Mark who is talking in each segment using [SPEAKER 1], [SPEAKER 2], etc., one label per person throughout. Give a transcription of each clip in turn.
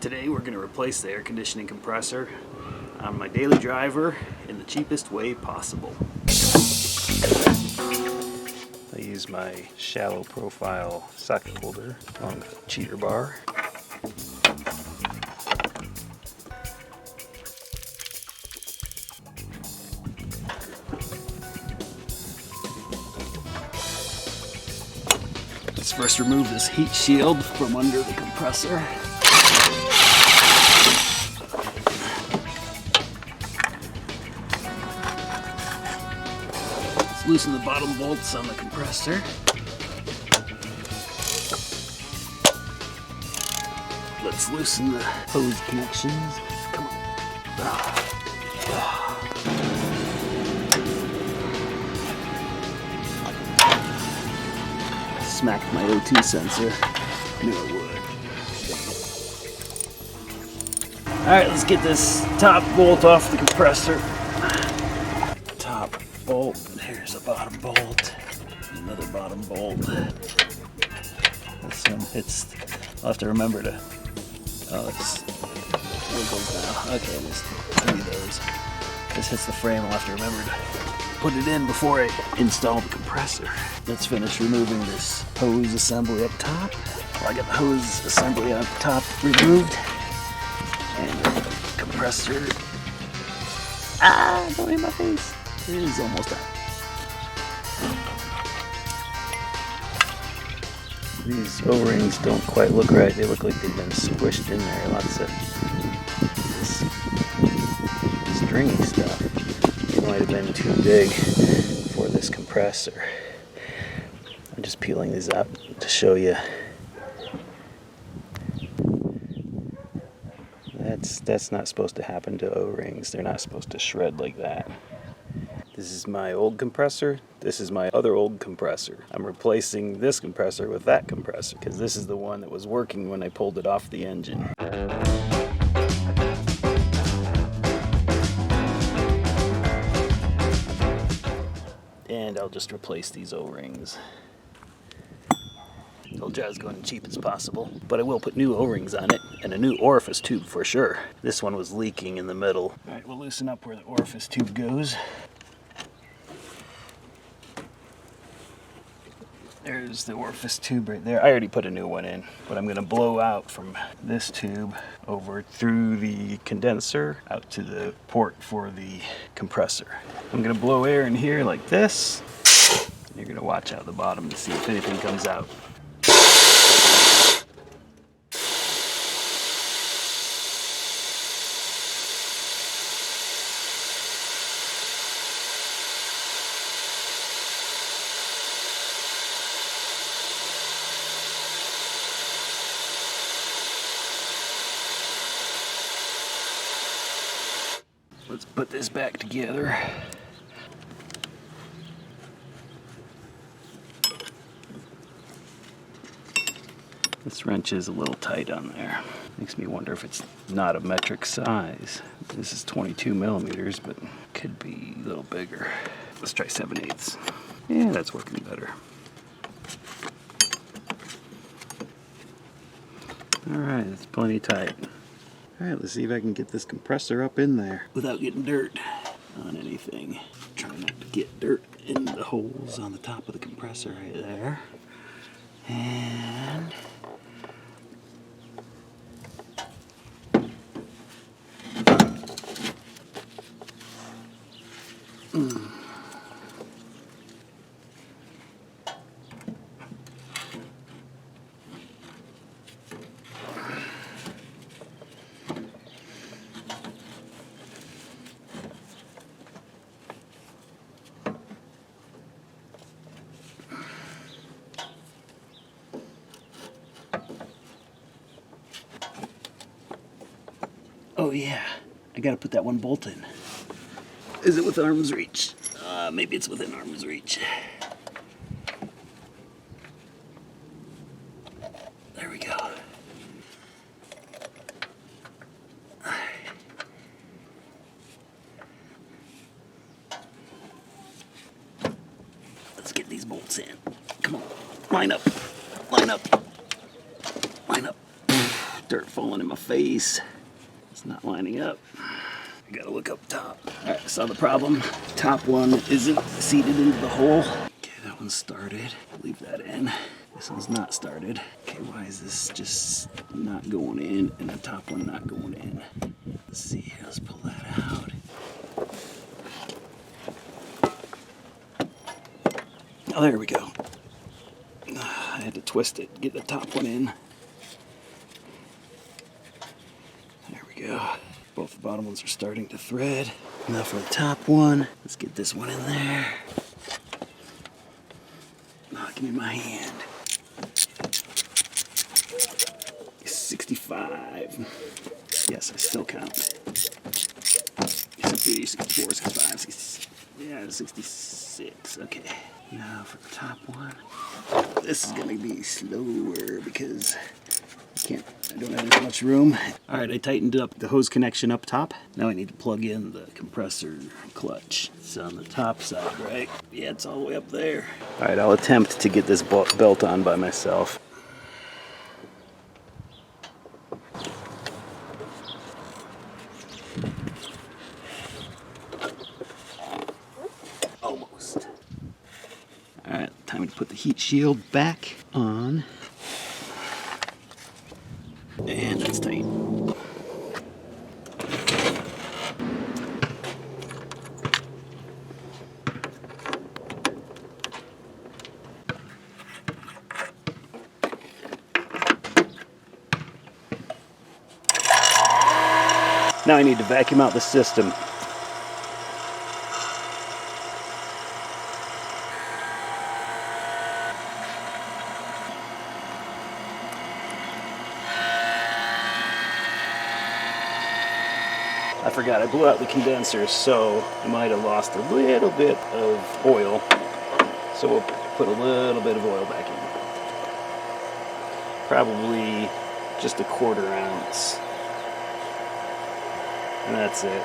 [SPEAKER 1] Today we're going to replace the air conditioning compressor on my daily driver in the cheapest way possible. I use my shallow profile socket holder along with a cheater bar. Let's first remove this heat shield from under the compressor. Let's loosen the bottom bolts on the compressor. Let's loosen the hose connections. Come on. Smacked my O2 sensor. Knew it would. Alright, let's get this top bolt off the compressor. Top bolt. Here's a bottom bolt. Another bottom bolt. This one hits. I'll have to remember to. Oh, this wiggles now. Okay, there's 3 of those. This hits the frame. I'll have to remember to put it in before I install the compressor. Let's finish removing this hose assembly up top. Well, I got the hose assembly up top removed. And the compressor. Ah, don't hit my face. It is almost out. These O-rings don't quite look right. They look like they've been squished in there. Lots of this stringy stuff. It might have been too big for this compressor. I'm just peeling these up to show you. That's not supposed to happen to O-rings. They're not supposed to shred like that. This is my old compressor. This is my other old compressor. I'm replacing this compressor with that compressor because this is the one that was working when I pulled it off the engine. And I'll just replace these O-rings. Told you I was going cheap as possible, but I will put new O-rings on it and a new orifice tube for sure. This one was leaking in the middle. All right, we'll loosen up where the orifice tube goes. There's the orifice tube right there. I already put a new one in, but I'm gonna blow out from this tube over through the condenser out to the port for the compressor. I'm gonna blow air in here like this. You're gonna watch out the bottom to see if anything comes out. Let's put this back together. This wrench is a little tight on there. Makes me wonder if it's not a metric size. This is 22 millimeters, but could be a little bigger. Let's try 7/8. Yeah, that's working better. All right, that's plenty tight. All right, let's see if I can get this compressor up in there without getting dirt on anything. Try not to get dirt in the holes on the top of the compressor right there. And oh yeah, I gotta put that one bolt in. Is it within arm's reach? Maybe it's within arm's reach. There we go. Let's get these bolts in. Come on, line up, line up, line up. Dirt falling in my face. It's not lining up. I gotta look up top. All right, saw the problem. Top one isn't seated into the hole. Okay, that one's started. Leave that in. This one's not started. Okay, why is this just not going in and the top one not going in? Let's see, let's pull that out. Oh, there we go. I had to twist it, get the top one in. There we go. Both the bottom ones are starting to thread. Now for the top one, let's get this one in there. Oh, give me my hand. 65. Yes, I still count. 63, 64, 65, 66. Yeah, 66. Okay. Now for the top one. This is gonna be slower because I don't have as much room. All right, I tightened up the hose connection up top. Now I need to plug in the compressor clutch. It's on the top side, right? Yeah, it's all the way up there. All right, I'll attempt to get this belt on by myself. Almost. All right, time to put the heat shield back on. And that's tight. Now I need to vacuum out the system. I forgot, I blew out the condenser, so I might have lost a little bit of oil. So we'll put a little bit of oil back in. Probably just a 1/4 ounce. And that's it.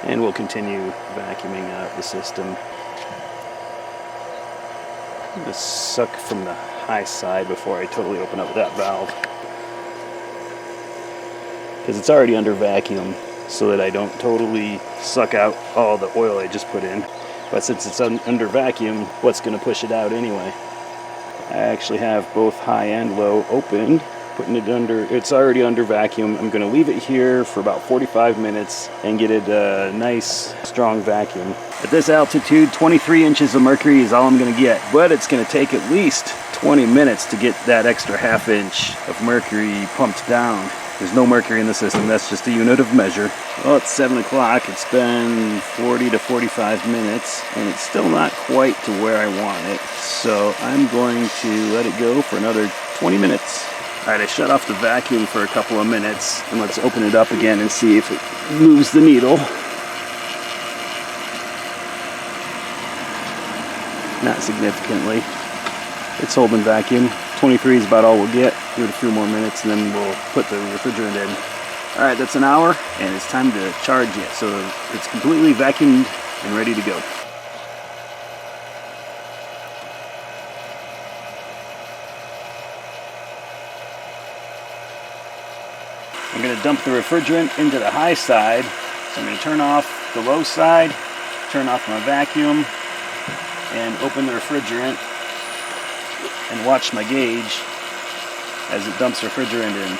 [SPEAKER 1] And we'll continue vacuuming out the system. I'm going to suck from the high side before I totally open up that valve. Because it's already under vacuum, so that I don't totally suck out all the oil I just put in. But since it's under vacuum, what's going to push it out anyway? I actually have both high and low opened, putting it under. It's already under vacuum. I'm going to leave it here for about 45 minutes and get it a nice, strong vacuum. At this altitude, 23 inches of mercury is all I'm going to get, but it's going to take at least 20 minutes to get that extra 1/2 inch of mercury pumped down. There's no mercury in the system, that's just a unit of measure. Well, it's 7 o'clock, it's been 40 to 45 minutes, and it's still not quite to where I want it. So I'm going to let it go for another 20 minutes. All right, I shut off the vacuum for a couple of minutes, and let's open it up again and see if it moves the needle. Not significantly. It's holding vacuum. 23 is about all we'll get. Give it a few more minutes and then we'll put the refrigerant in. All right, that's an hour and it's time to charge it. So it's completely vacuumed and ready to go. I'm going to dump the refrigerant into the high side. So I'm going to turn off the low side, turn off my vacuum, and open the refrigerant and watch my gauge as it dumps refrigerant in.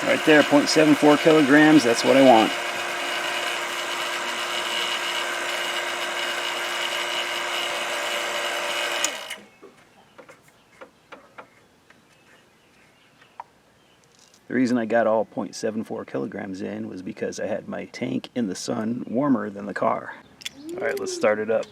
[SPEAKER 1] Right there, 0.74 kilograms, that's what I want. The reason I got all 0.74 kilograms in was because I had my tank in the sun warmer than the car. All right, let's start it up.